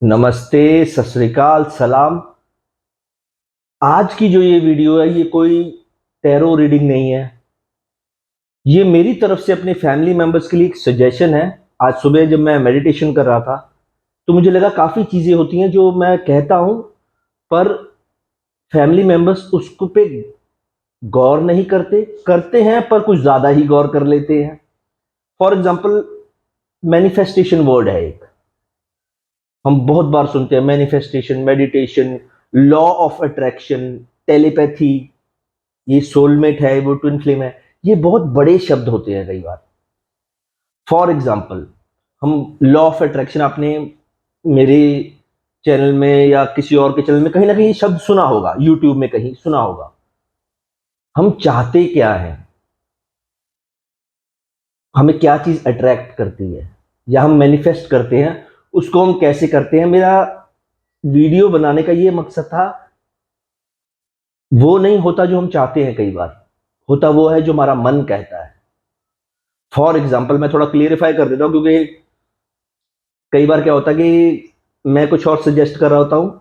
नमस्ते, सत श्री अकाल, सलाम। आज की जो ये वीडियो है ये कोई टैरो रीडिंग नहीं है। ये मेरी तरफ से अपने फैमिली मेंबर्स के लिए एक सजेशन है। आज सुबह जब मैं मेडिटेशन कर रहा था तो मुझे लगा काफ़ी चीज़ें होती हैं जो मैं कहता हूँ पर फैमिली मेंबर्स उसको पे गौर नहीं करते करते हैं पर कुछ ज़्यादा ही गौर कर लेते हैं। फॉर एग्जाम्पल, मैनिफेस्टेशन वर्ड है एक, हम बहुत बार सुनते हैं manifestation, meditation, law of attraction, telepathy, ये सोलमेट है, वो ट्विन फ्लेम है। ये बहुत बड़े शब्द होते हैं कई बार। फॉर एग्जाम्पल, हम लॉ ऑफ अट्रैक्शन, आपने मेरे चैनल में या किसी और के चैनल में कहीं ना कहीं शब्द सुना होगा, यूट्यूब में कहीं सुना होगा। हम चाहते क्या हैं, हमें क्या चीज अट्रैक्ट करती है या हम मैनिफेस्ट करते हैं, उसको हम कैसे करते हैं। मेरा वीडियो बनाने का ये मकसद था, वो नहीं होता जो हम चाहते हैं, कई बार होता वो है जो हमारा मन कहता है। फॉर एग्जाम्पल, मैं थोड़ा क्लियरिफाई कर देता हूँ क्योंकि कई बार क्या होता है कि मैं कुछ और सजेस्ट कर रहा होता हूँ,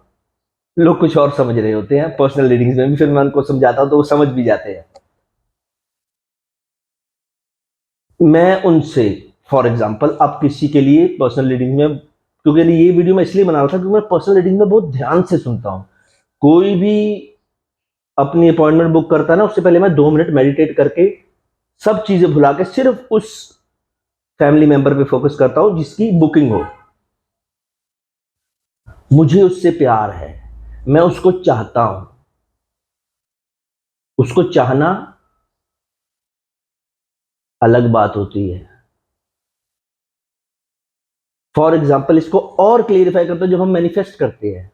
लोग कुछ और समझ रहे होते हैं। पर्सनल रीडिंग्स में भी फिर मैं उनको समझाता हूँ तो वो समझ भी जाते हैं। मैं उनसे, फॉर एग्जाम्पल, अब किसी के लिए पर्सनल रीडिंग में, क्योंकि ये वीडियो मैं इसलिए बना रहा था क्योंकि मैं पर्सनल रीडिंग में बहुत ध्यान से सुनता हूँ। कोई भी अपनी अपॉइंटमेंट बुक करता है ना, उससे पहले मैं 2 मिनट मेडिटेट करके सब चीजें भुला के सिर्फ उस फैमिली मेंबर पे फोकस करता हूँ जिसकी बुकिंग हो। मुझे उससे प्यार है, मैं उसको चाहता हूं। उसको चाहना अलग बात होती है। फॉर एग्जाम्पल, इसको और क्लियरिफाई करता हूं, जब हम मैनिफेस्ट करते हैं,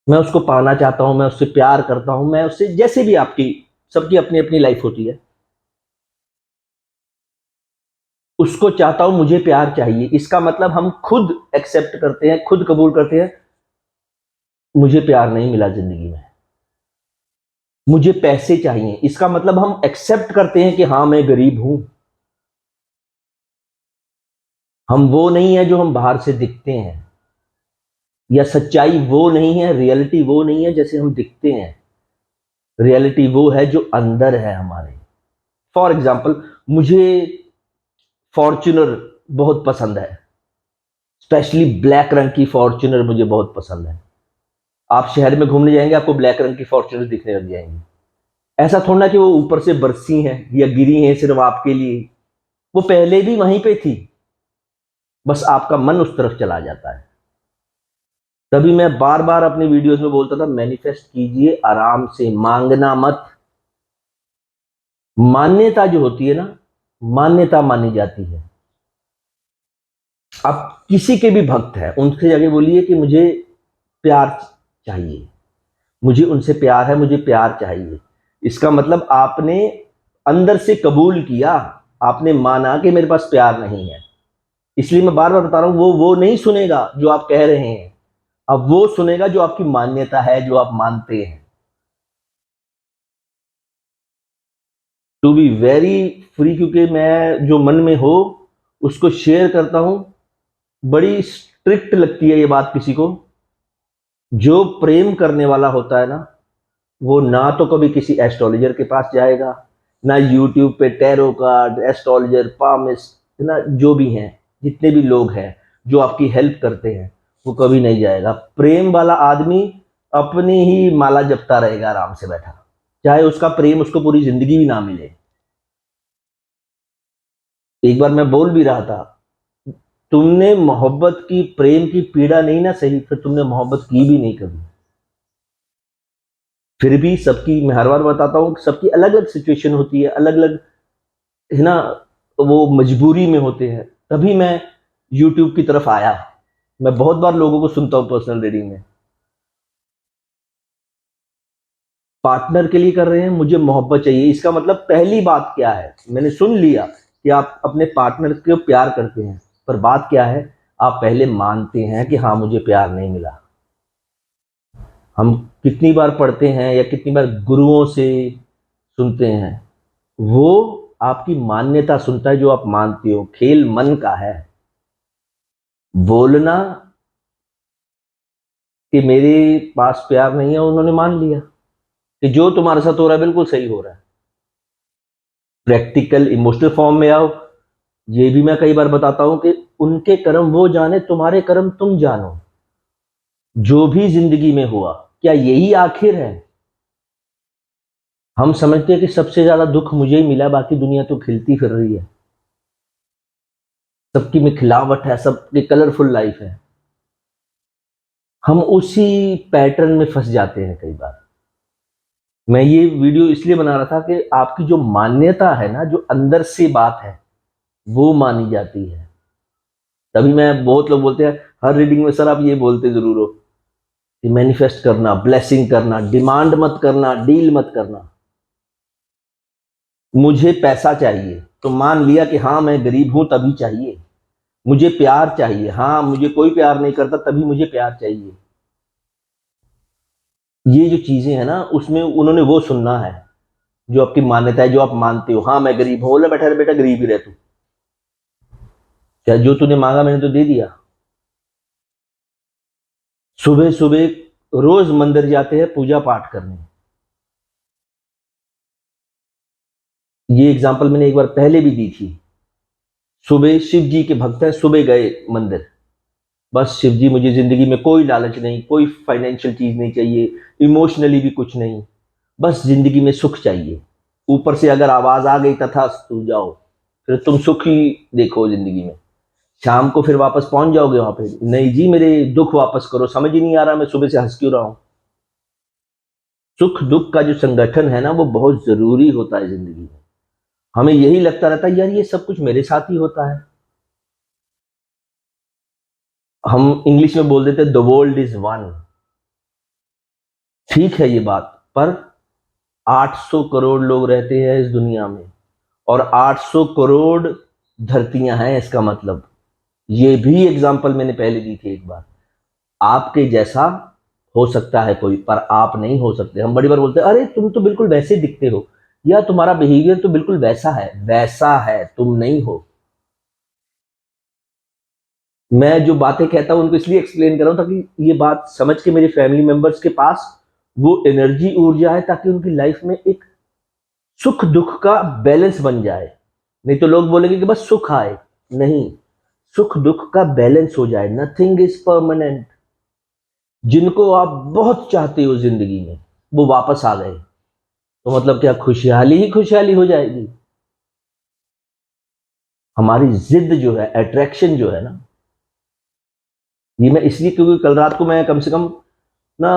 मैं उसको पाना चाहता हूं, मैं उससे प्यार करता हूं, मैं उससे, जैसे भी आपकी सबकी अपनी अपनी लाइफ होती है, उसको चाहता हूं, मुझे प्यार चाहिए। इसका मतलब हम खुद एक्सेप्ट करते हैं, खुद कबूल करते हैं, मुझे प्यार नहीं मिला जिंदगी में, मुझे पैसे चाहिए। इसका मतलब हम एक्सेप्ट करते हैं कि हाँ, मैं गरीब हूं। हम वो नहीं है जो हम बाहर से दिखते हैं, या सच्चाई वो नहीं है, रियलिटी वो नहीं है जैसे हम दिखते हैं। रियलिटी वो है जो अंदर है हमारे। फॉर एग्जाम्पल, मुझे फॉर्च्यूनर बहुत पसंद है, स्पेशली ब्लैक रंग की फॉर्च्यूनर मुझे बहुत पसंद है। आप शहर में घूमने जाएंगे, आपको ब्लैक रंग की फॉर्च्यूनर दिखने लग जाएंगी। ऐसा थोड़ा कि वो ऊपर से बरसी हैं या गिरी हैं सिर्फ आपके लिए, वो पहले भी वहीं पे थी, बस आपका मन उस तरफ चला जाता है। तभी मैं बार बार अपनी वीडियोस में बोलता था, मैनिफेस्ट कीजिए आराम से, मांगना मत। मान्यता जो होती है ना, मान्यता मानी जाती है। आप किसी के भी भक्त हैं, उनसे जाके बोलिए कि मुझे प्यार चाहिए, मुझे उनसे प्यार है, मुझे प्यार चाहिए। इसका मतलब आपने अंदर से कबूल किया, आपने माना कि मेरे पास प्यार नहीं है। इसलिए मैं बार बार बता रहा हूं, वो नहीं सुनेगा जो आप कह रहे हैं, अब वो सुनेगा जो आपकी मान्यता है, जो आप मानते हैं। टू बी वेरी फ्री, क्योंकि मैं जो मन में हो उसको शेयर करता हूं। बड़ी स्ट्रिक्ट लगती है ये बात किसी को। जो प्रेम करने वाला होता है ना, वो ना तो कभी किसी एस्ट्रोलॉजर के पास जाएगा, ना यूट्यूब पे टैरो कार्ड, एस्ट्रोलॉजर, पामिस्ट, ना जो भी हैं, जितने भी लोग हैं जो आपकी हेल्प करते हैं, वो कभी नहीं जाएगा। प्रेम वाला आदमी अपनी ही माला जपता रहेगा आराम से बैठा, चाहे उसका प्रेम उसको पूरी जिंदगी भी ना मिले। एक बार मैं बोल भी रहा था, तुमने मोहब्बत की, प्रेम की पीड़ा नहीं ना सही, फिर तुमने मोहब्बत की भी नहीं कभी। फिर भी सबकी, मैं हर बार बताता हूँ, सबकी अलग अलग सिचुएशन होती है, अलग अलग, है ना, वो मजबूरी में होते हैं। तभी मैं यूट्यूब की तरफ आया। मैं बहुत बार लोगों को सुनता हूँ पर्सनल रीडिंग में, पार्टनर के लिए कर रहे हैं, मुझे मोहब्बत चाहिए। इसका मतलब पहली बात क्या है, मैंने सुन लिया कि आप अपने पार्टनर को प्यार करते हैं, पर बात क्या है, आप पहले मानते हैं कि हाँ, मुझे प्यार नहीं मिला। हम कितनी बार पढ़ते हैं या कितनी बार गुरुओं से सुनते हैं, वो आपकी मान्यता सुनता है जो आप मानते हो। खेल मन का है। बोलना कि मेरे पास प्यार नहीं है, उन्होंने मान लिया कि जो तुम्हारे साथ हो रहा है बिल्कुल सही हो रहा है। प्रैक्टिकल इमोशनल फॉर्म में आओ, ये भी मैं कई बार बताता हूं कि उनके कर्म वो जाने, तुम्हारे कर्म तुम जानो। जो भी जिंदगी में हुआ, क्या यही आखिर है? हम समझते हैं कि सबसे ज्यादा दुख मुझे ही मिला, बाकी दुनिया तो खिलती फिर रही है, सबकी में खिलावट है, सबकी कलरफुल लाइफ है। हम उसी पैटर्न में फंस जाते हैं कई बार। मैं ये वीडियो इसलिए बना रहा था कि आपकी जो मान्यता है ना, जो अंदर से बात है, वो मानी जाती है। तभी मैं, बहुत लोग बोलते हैं हर रीडिंग में, सर आप ये बोलते जरूर हो कि मैनिफेस्ट करना, ब्लेसिंग करना, डिमांड मत करना, डील मत करना। मुझे पैसा चाहिए तो मान लिया कि हाँ मैं गरीब हूं तभी चाहिए। मुझे प्यार चाहिए, हाँ मुझे कोई प्यार नहीं करता तभी मुझे प्यार चाहिए। ये जो चीजें हैं ना, उसमें उन्होंने वो सुनना है जो आपकी मान्यता है, जो आप मानते हो। हाँ मैं गरीब हूं, बोले बैठा रहे बेटा, गरीब ही रह तू, क्या जो तूने मांगा मैंने तो दे दिया। सुबह सुबह रोज मंदिर जाते हैं पूजा पाठ करने। ये एग्जाम्पल मैंने एक बार पहले भी दी थी। सुबह शिव जी के भक्त हैं, सुबह गए मंदिर, बस शिव जी मुझे जिंदगी में कोई लालच नहीं, कोई फाइनेंशियल चीज नहीं चाहिए, इमोशनली भी कुछ नहीं, बस जिंदगी में सुख चाहिए। ऊपर से अगर आवाज आ गई तथास्तु जाओ, फिर तुम सुख ही देखो जिंदगी में। शाम को फिर वापस पहुंच जाओगे वहां पे, नहीं जी मेरे दुख वापस करो, समझ ही नहीं आ रहा मैं सुबह से हंस क्यों रहा हूं। सुख दुख का जो संगठन है ना, वो बहुत जरूरी होता है जिंदगी में। हमें यही लगता रहता है यार ये सब कुछ मेरे साथ ही होता है। हम इंग्लिश में बोल देते द वर्ल्ड इज वन। ठीक है ये बात, पर 800 करोड़ लोग रहते हैं इस दुनिया में, और 800 करोड़ धरतियां हैं, इसका मतलब। ये भी एग्जाम्पल मैंने पहले दी थी एक बार। आपके जैसा हो सकता है कोई, पर आप नहीं हो सकते। हम बड़ी बार बोलते हैं अरे तुम तो बिल्कुल वैसे दिखते हो, या तुम्हारा बिहेवियर तो बिल्कुल वैसा है, तुम नहीं हो। मैं जो बातें कहता हूं उनको इसलिए एक्सप्लेन कर रहा हूं ताकि ये बात समझ के मेरे फैमिली मेंबर्स के पास वो एनर्जी, ऊर्जा है, ताकि उनकी लाइफ में एक सुख दुख का बैलेंस बन जाए। नहीं तो लोग बोलेंगे कि बस सुख आए, नहीं, सुख दुख का बैलेंस हो जाए। Nothing is permanent. जिनको आप बहुत चाहते हो जिंदगी में, वो वापस आ गए, तो मतलब क्या खुशहाली ही खुशहाली हो जाएगी। हमारी जिद जो है, अट्रैक्शन जो है ना, ये मैं इसलिए, क्योंकि कल रात को मैं कम से कम ना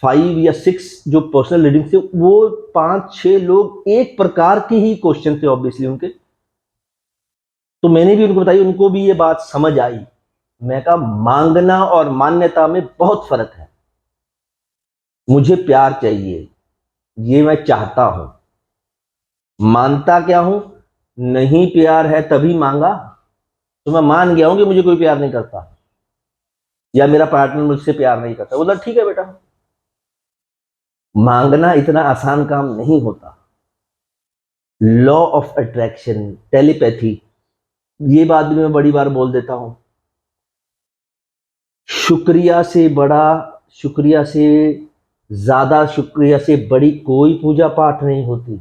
5 या 6 जो पर्सनल रीडिंग थे, वो 5-6 लोग एक प्रकार के ही क्वेश्चन थे ऑब्वियसली उनके, तो मैंने भी उनको बताई, उनको भी ये बात समझ आई। मैं कहा मांगना और मान्यता में बहुत फर्क है। मुझे प्यार चाहिए, ये मैं चाहता हूं, मानता क्या हूं, नहीं प्यार है तभी मांगा, तो मैं मान गया हूं कि मुझे कोई प्यार नहीं करता, या मेरा पार्टनर मुझसे प्यार नहीं करता, बोला ठीक है बेटा। मांगना इतना आसान काम नहीं होता। लॉ ऑफ अट्रैक्शन, टेलीपैथी, ये बात भी मैं बड़ी बार बोल देता हूं। शुक्रिया से बड़ा, शुक्रिया से ज्यादा, शुक्रिया से बड़ी कोई पूजा पाठ नहीं होती।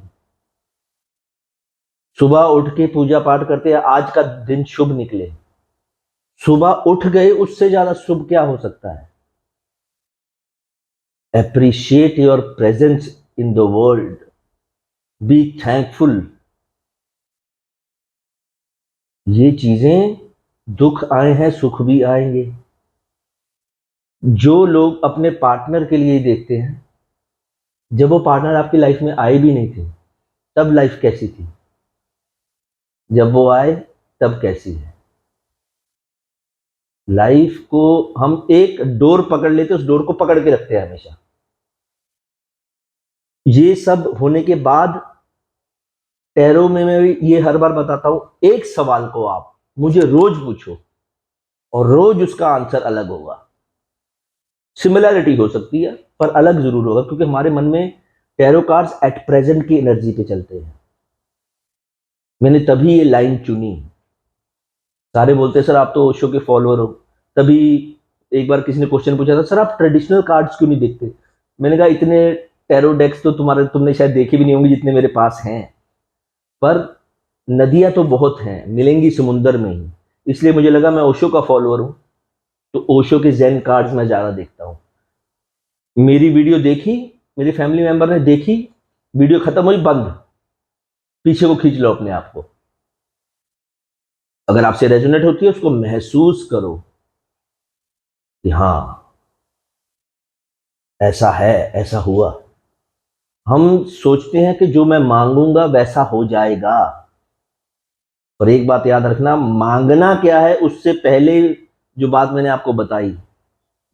सुबह उठ के पूजा पाठ करते हैं, आज का दिन शुभ निकले, सुबह उठ गए, उससे ज्यादा शुभ क्या हो सकता है। Appreciate your presence in the world, be thankful. ये चीजें, दुख आए हैं सुख भी आएंगे। जो लोग अपने पार्टनर के लिए देखते हैं, जब वो पार्टनर आपकी लाइफ में आए भी नहीं थे, तब लाइफ कैसी थी, जब वो आए तब कैसी है। लाइफ को हम एक डोर पकड़ लेते, उस डोर को पकड़ के रखते हैं हमेशा। ये सब होने के बाद टैरो में मैं भी ये हर बार बताता हूं, एक सवाल को आप मुझे रोज पूछो और रोज उसका आंसर अलग होगा। सिमिलैरिटी हो सकती है पर अलग जरूर होगा, क्योंकि हमारे मन में टैरो कार्ड्स एट प्रेजेंट की एनर्जी पे चलते हैं। मैंने तभी ये लाइन चुनी। सारे बोलते हैं सर आप तो ओशो के फॉलोअर हो, तभी एक बार किसी ने क्वेश्चन पूछा था, सर आप ट्रेडिशनल कार्ड्स क्यों नहीं देखते? मैंने कहा इतने टैरो डेक्स तो तुमने शायद देखे भी नहीं होंगे जितने मेरे पास हैं, पर नदियां तो बहुत हैं, मिलेंगी समुंदर में ही। इसलिए मुझे लगा, मैं ओशो का फॉलोअर हूं, तो ओशो के जेन कार्ड्स मैं ज्यादा देखता हूं। मेरी वीडियो देखी, मेरी फैमिली मेंबर ने देखी, वीडियो खत्म हुई, बंद, पीछे को खींच लो अपने आप को। अगर आपसे रेजोनेट होती है उसको महसूस करो कि हाँ ऐसा है, ऐसा हुआ। हम सोचते हैं कि जो मैं मांगूंगा वैसा हो जाएगा, पर एक बात याद रखना, मांगना क्या है उससे पहले जो बात मैंने आपको बताई,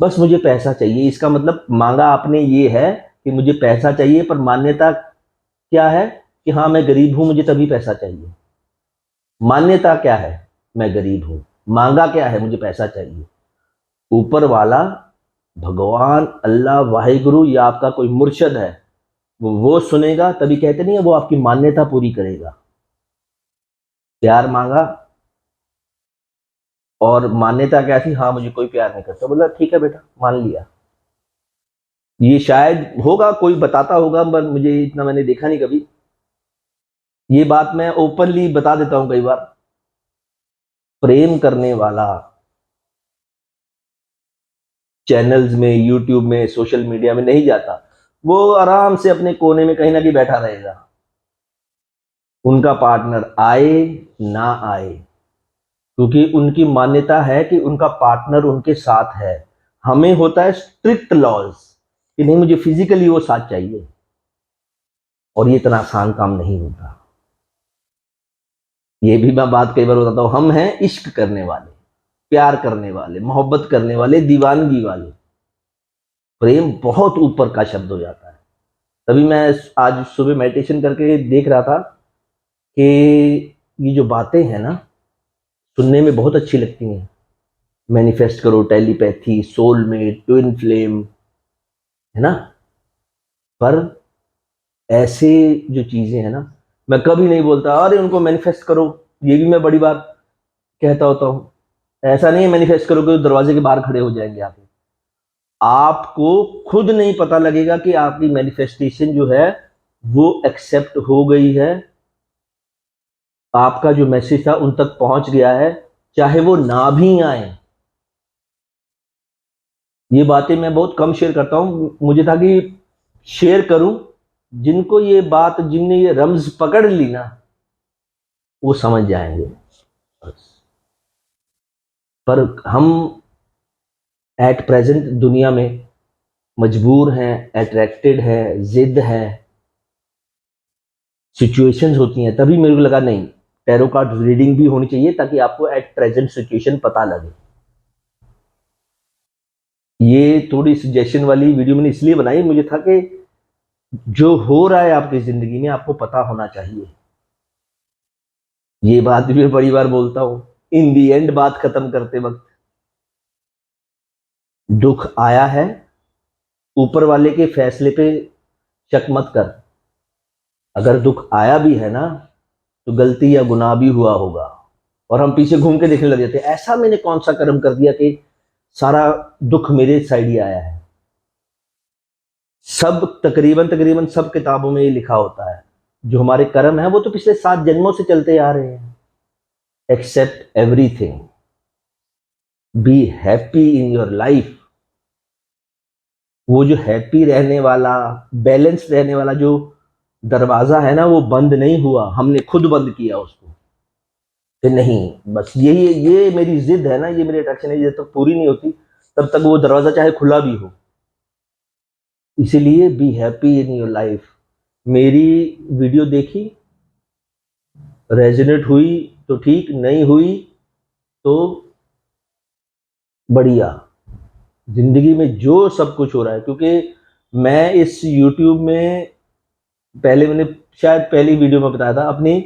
बस मुझे पैसा चाहिए, इसका मतलब मांगा आपने ये है कि मुझे पैसा चाहिए, पर मान्यता क्या है कि हाँ मैं गरीब हूं मुझे तभी पैसा चाहिए। मान्यता क्या है? मैं गरीब हूं। मांगा क्या है? मुझे पैसा चाहिए। ऊपर वाला, भगवान, अल्लाह, वाहिगुरु या आपका कोई मुर्शद है, वो सुनेगा, तभी कहते नहीं है वो आपकी मान्यता पूरी करेगा। प्यार मांगा और मान्यता क्या थी? हाँ मुझे कोई प्यार नहीं करता। बोला ठीक है बेटा, मान लिया। ये शायद होगा, कोई बताता होगा, पर मुझे इतना मैंने देखा नहीं कभी। ये बात मैं ओपनली बता देता हूं कई बार, प्रेम करने वाला चैनल्स में, यूट्यूब में, सोशल मीडिया में नहीं जाता। वो आराम से अपने कोने में कहीं ना कहीं बैठा रहेगा। उनका पार्टनर आए ना आए, क्योंकि उनकी मान्यता है कि उनका पार्टनर उनके साथ है। हमें होता है स्ट्रिक्ट लॉज कि नहीं, मुझे फिजिकली वो साथ चाहिए, और ये इतना आसान काम नहीं होता। ये भी मैं बात कई बार बताता हूं, हम हैं इश्क करने वाले, प्यार करने वाले, मोहब्बत करने वाले, दीवानगी वाले। प्रेम बहुत ऊपर का शब्द हो जाता है। तभी मैं आज सुबह मेडिटेशन करके देख रहा था कि ये जो बातें हैं ना, सुनने में बहुत अच्छी लगती हैं, मैनिफेस्ट करो, टेलीपैथी, सोलमेट, ट्विन फ्लेम, है ना, पर ऐसे जो चीजें हैं ना, मैं कभी नहीं बोलता अरे उनको मैनिफेस्ट करो। ये भी मैं बड़ी बार कहता होता हूं। ऐसा नहीं है मैनिफेस्ट करो कि दरवाजे के बाहर खड़े हो जाएंगे आके। आपको खुद नहीं पता लगेगा कि आपकी मैनिफेस्टेशन जो है वो एक्सेप्ट हो गई है, आपका जो मैसेज था उन तक पहुंच गया है, चाहे वो ना भी आए। ये बातें मैं बहुत कम शेयर करता हूं, मुझे था कि शेयर करूं, जिनको ये बात, जिनने ये रम्ज पकड़ ली ना, वो समझ जाएंगे बस। पर हम एट प्रेजेंट दुनिया में मजबूर हैं, अट्रैक्टेड है, जिद है, सिचुएशंस होती हैं, तभी मेरे को लगा नहीं, टैरो कार्ड रीडिंग भी होनी चाहिए ताकि आपको एट प्रेजेंट सिचुएशन पता लगे। ये थोड़ी सजेशन वाली वीडियो मैंने इसलिए बनाई, मुझे था कि जो हो रहा है आपकी जिंदगी में आपको पता होना चाहिए। ये बात भी मैं बड़ी बार बोलता हूं, इन दी एंड बात खत्म करते वक्त, दुख आया है, ऊपर वाले के फैसले पे शक मत कर। अगर दुख आया भी है ना, तो गलती या गुनाह भी हुआ होगा, और हम पीछे घूम के देखने लग जाते हैं, ऐसा मैंने कौन सा कर्म कर दिया कि सारा दुख मेरे साइड ही आया है। सब तकरीबन तकरीबन सब किताबों में ये लिखा होता है, जो हमारे कर्म है वो तो पिछले 7 जन्मों से चलते आ रहे हैं। Accept everything, be happy in your life. वो जो हैप्पी रहने वाला, बैलेंस रहने वाला जो दरवाजा है ना, वो बंद नहीं हुआ, हमने खुद बंद किया उसको कि नहीं, बस यही, ये मेरी जिद है ना, ये मेरी अट्रैक्शन है, ये जब तक पूरी नहीं होती तब तक वो दरवाजा चाहे खुला भी हो। इसीलिए B happy in your life. मेरी वीडियो देखी, रेजोनेट हुई तो ठीक, नहीं हुई तो बढ़िया। जिंदगी में जो सब कुछ हो रहा है, क्योंकि मैं इस यूट्यूब में, पहले मैंने शायद पहली वीडियो में बताया था, अपनी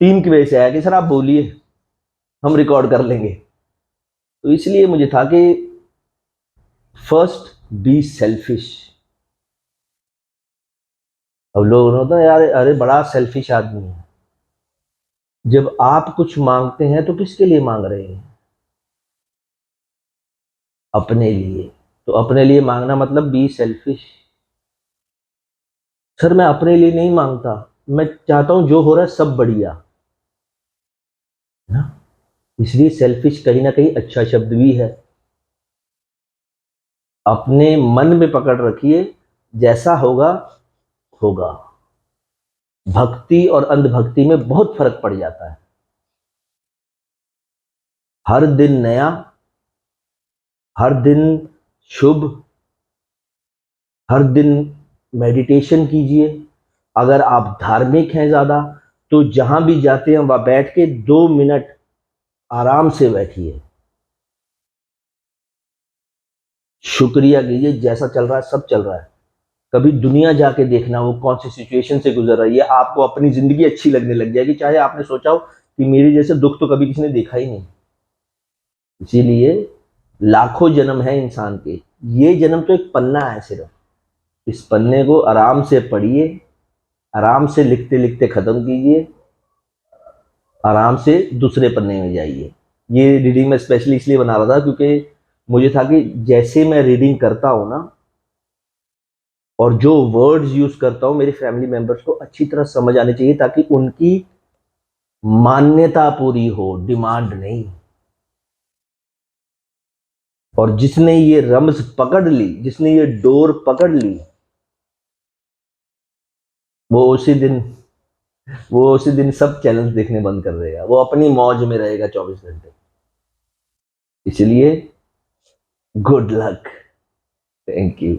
टीम की वजह से आया कि सर आप बोलिए, हम रिकॉर्ड कर लेंगे। तो इसलिए मुझे था कि फर्स्ट बी सेल्फिश। अब लोग होता है यार, अरे बड़ा सेल्फिश आदमी है। जब आप कुछ मांगते हैं तो किसके लिए मांग रहे हैं? अपने लिए। तो अपने लिए मांगना मतलब बी सेल्फिश। सर मैं अपने लिए नहीं मांगता, मैं चाहता हूं जो हो रहा है सब बढ़िया, है ना। इसलिए सेल्फिश कहीं ना कहीं अच्छा शब्द भी है। अपने मन में पकड़ रखिए, जैसा होगा होगा। भक्ति और अंधभक्ति में बहुत फर्क पड़ जाता है। हर दिन नया, हर दिन शुभ, हर दिन मेडिटेशन कीजिए। अगर आप धार्मिक हैं ज़्यादा, तो जहां भी जाते हैं वहां बैठ के 2 मिनट आराम से बैठिए, शुक्रिया कीजिए, जैसा चल रहा है सब चल रहा है। कभी दुनिया जाके देखना वो कौन सी सिचुएशन से गुजर रही है, आपको अपनी जिंदगी अच्छी लगने लग जाएगी, चाहे आपने सोचा हो कि मेरे जैसे दुख तो कभी किसी ने देखा ही नहीं। इसीलिए लाखों जन्म है इंसान के, ये जन्म तो एक पन्ना है सिर्फ। इस पन्ने को आराम से पढ़िए, आराम से लिखते लिखते खत्म कीजिए, आराम से दूसरे पन्ने में जाइए। ये रीडिंग मैं स्पेशली इसलिए बना रहा था क्योंकि मुझे था कि जैसे मैं रीडिंग करता हूँ ना, और जो वर्ड्स यूज करता हूँ, मेरे फैमिली मेंबर्स को अच्छी तरह समझ आने चाहिए, ताकि उनकी मान्यता पूरी हो, डिमांड नहीं। और जिसने ये रमज पकड़ ली, जिसने ये डोर पकड़ ली, वो उसी दिन वो उसी दिन सब चैनल देखने बंद कर देगा, वो अपनी मौज में रहेगा 24 घंटे। इसलिए गुड लक, थैंक यू।